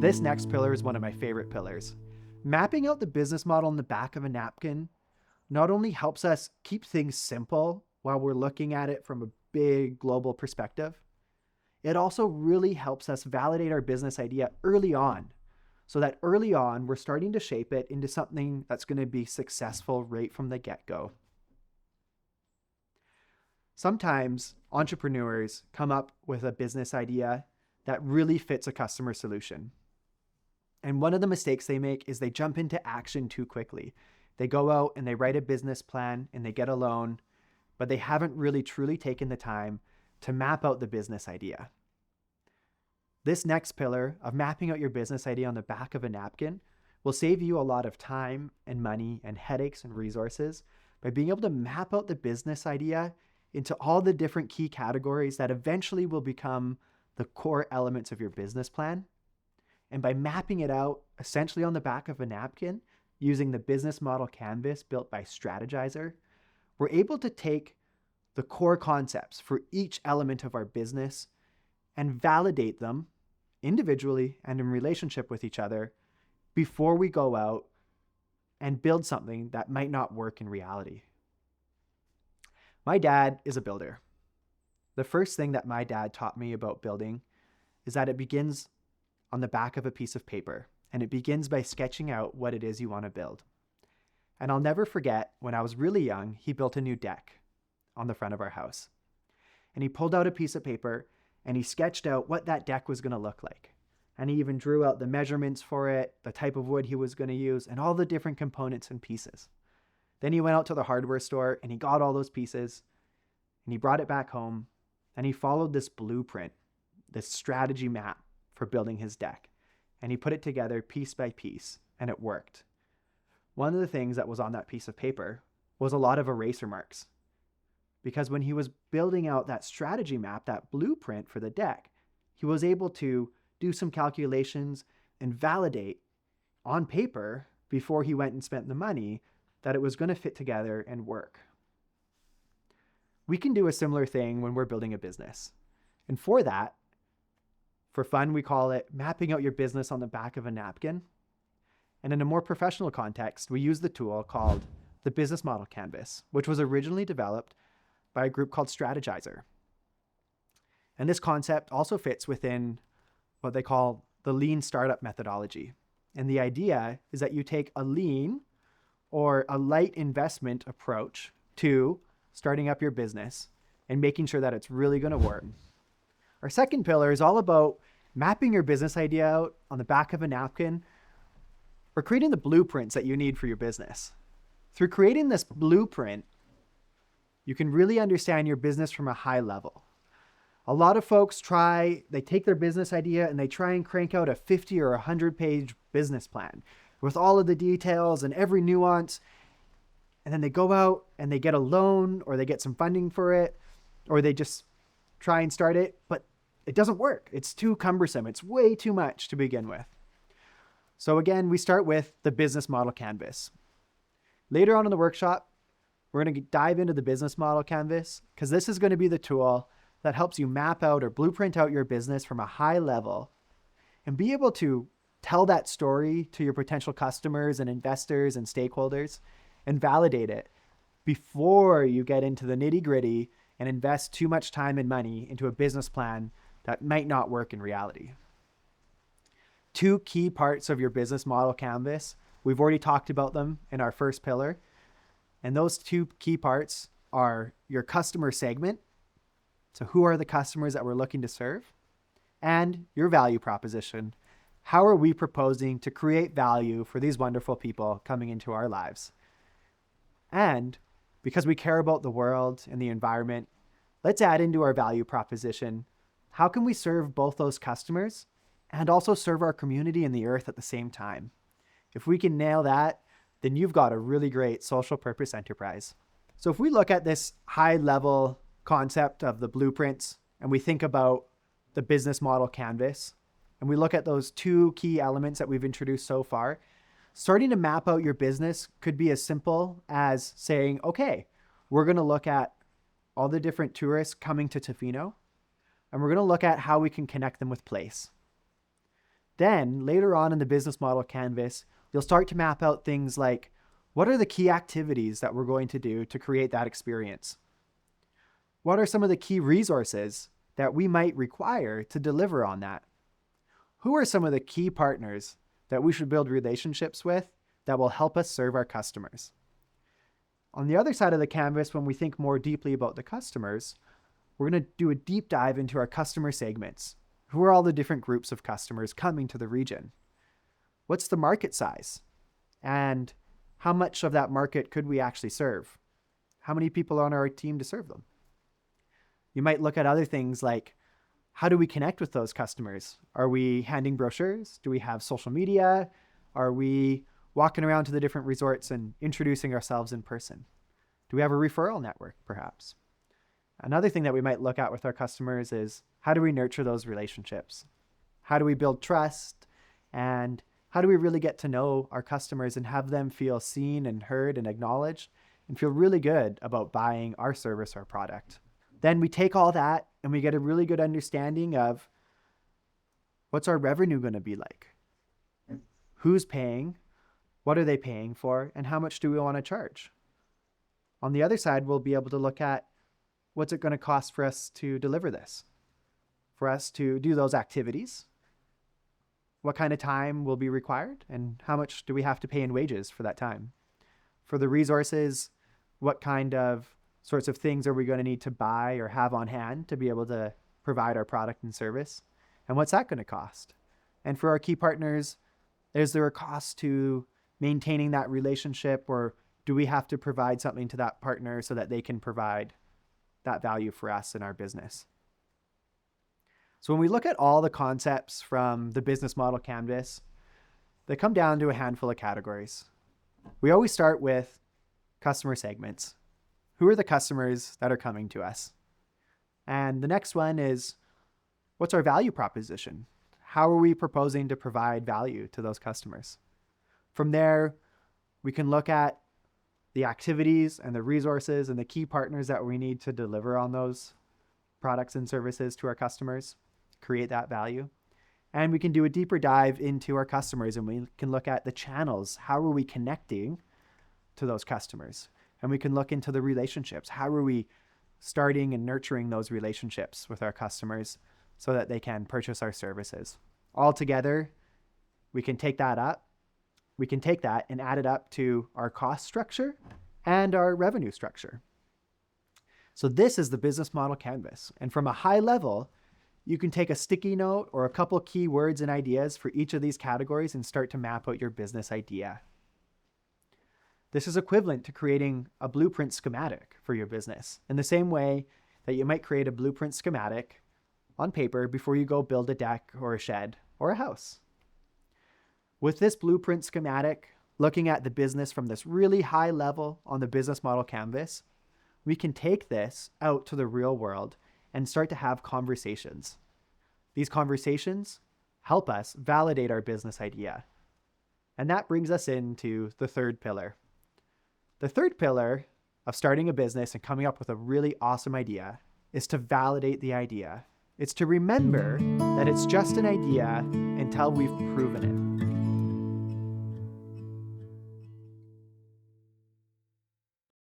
This next pillar is one of my favorite pillars. Mapping out the business model on the back of a napkin not only helps us keep things simple while we're looking at it from a big global perspective, it also really helps us validate our business idea early on, so that early on we're starting to shape it into something that's going to be successful right from the get-go. Sometimes entrepreneurs come up with a business idea that really fits a customer solution. And one of the mistakes they make is they jump into action too quickly. They go out and they write a business plan and they get a loan, but they haven't really truly taken the time to map out the business idea. This next pillar of mapping out your business idea on the back of a napkin will save you a lot of time and money and headaches and resources by being able to map out the business idea into all the different key categories that eventually will become the core elements of your business plan. And by mapping it out essentially on the back of a napkin using the business model canvas built by Strategyzer, we're able to take the core concepts for each element of our business and validate them individually and in relationship with each other before we go out and build something that might not work in reality. My dad is a builder. The first thing that my dad taught me about building is that it begins on the back of a piece of paper, and it begins by sketching out what it is you want to build. And I'll never forget when I was really young, he built a new deck on the front of our house. And he pulled out a piece of paper and he sketched out what that deck was going to look like. And he even drew out the measurements for it, the type of wood he was going to use, and all the different components and pieces. Then he went out to the hardware store and he got all those pieces and he brought it back home and he followed this blueprint, this strategy map for building his deck. And he put it together piece by piece and it worked. One of the things that was on that piece of paper was a lot of eraser marks. Because when he was building out that strategy map, that blueprint for the deck, he was able to do some calculations and validate on paper before he went and spent the money that it was going to fit together and work. We can do a similar thing when we're building a business. And for that, for fun, we call it mapping out your business on the back of a napkin. And in a more professional context, we use the tool called the business model canvas, which was originally developed by a group called Strategyzer. And this concept also fits within what they call the lean startup methodology. And the idea is that you take a lean or a light investment approach to starting up your business and making sure that it's really going to work. Our second pillar is all about mapping your business idea out on the back of a napkin or creating the blueprints that you need for your business. Through creating this blueprint, you can really understand your business from a high level. A lot of folks they take their business idea and they try and crank out a 50 or 100-page business plan with all of the details and every nuance. And then they go out and they get a loan or they get some funding for it, or they just try and start it, but it doesn't work. It's too cumbersome. It's way too much to begin with. So again, we start with the business model canvas. Later on in the workshop, we're going to dive into the business model canvas because this is going to be the tool that helps you map out or blueprint out your business from a high level and be able to tell that story to your potential customers and investors and stakeholders and validate it before you get into the nitty-gritty and invest too much time and money into a business plan that might not work in reality. Two key parts of your business model canvas, we've already talked about them in our first pillar. And those two key parts are your customer segment. So who are the customers that we're looking to serve? And your value proposition. How are we proposing to create value for these wonderful people coming into our lives? And because we care about the world and the environment, let's add into our value proposition. How can we serve both those customers and also serve our community and the earth at the same time? If we can nail that, then you've got a really great social purpose enterprise. So if we look at this high level concept of the blueprints and we think about the business model canvas and we look at those two key elements that we've introduced so far, starting to map out your business could be as simple as saying, okay, we're going to look at all the different tourists coming to Tofino and we're going to look at how we can connect them with place. Then later on in the business model canvas, you'll start to map out things like, what are the key activities that we're going to do to create that experience? What are some of the key resources that we might require to deliver on that? Who are some of the key partners that we should build relationships with that will help us serve our customers? On the other side of the canvas, when we think more deeply about the customers, we're going to do a deep dive into our customer segments. Who are all the different groups of customers coming to the region? What's the market size? And how much of that market could we actually serve? How many people are on our team to serve them? You might look at other things like, how do we connect with those customers? Are we handing brochures? Do we have social media? Are we walking around to the different resorts and introducing ourselves in person? Do we have a referral network, perhaps? Another thing that we might look at with our customers is, how do we nurture those relationships? How do we build trust? And how do we really get to know our customers and have them feel seen and heard and acknowledged and feel really good about buying our service or product? Then we take all that and we get a really good understanding of, what's our revenue going to be like? Who's paying? What are they paying for? And how much do we want to charge? On the other side, we'll be able to look at, what's it going to cost for us to deliver this? For us to do those activities? What kind of time will be required? And how much do we have to pay in wages for that time? For the resources, what kind of sorts of things are we going to need to buy or have on hand to be able to provide our product and service? And what's that going to cost? And for our key partners, is there a cost to maintaining that relationship, or do we have to provide something to that partner so that they can provide that value for us in our business? So when we look at all the concepts from the business model canvas, they come down to a handful of categories. We always start with customer segments. Who are the customers that are coming to us? And the next one is, what's our value proposition? How are we proposing to provide value to those customers? From there, we can look at the activities and the resources and the key partners that we need to deliver on those products and services to our customers, create that value. And we can do a deeper dive into our customers, and we can look at the channels. How are we connecting to those customers? And we can look into the relationships. How are we starting and nurturing those relationships with our customers so that they can purchase our services? All together, we can take that and add it up to our cost structure and our revenue structure. So this is the business model canvas. And from a high level, you can take a sticky note or a couple key words and ideas for each of these categories and start to map out your business idea. This is equivalent to creating a blueprint schematic for your business, in the same way that you might create a blueprint schematic on paper before you go build a deck or a shed or a house. With this blueprint schematic, looking at the business from this really high level on the business model canvas, we can take this out to the real world and start to have conversations. These conversations help us validate our business idea. And that brings us into the third pillar. The third pillar of starting a business and coming up with a really awesome idea is to validate the idea. It's to remember that it's just an idea until we've proven it.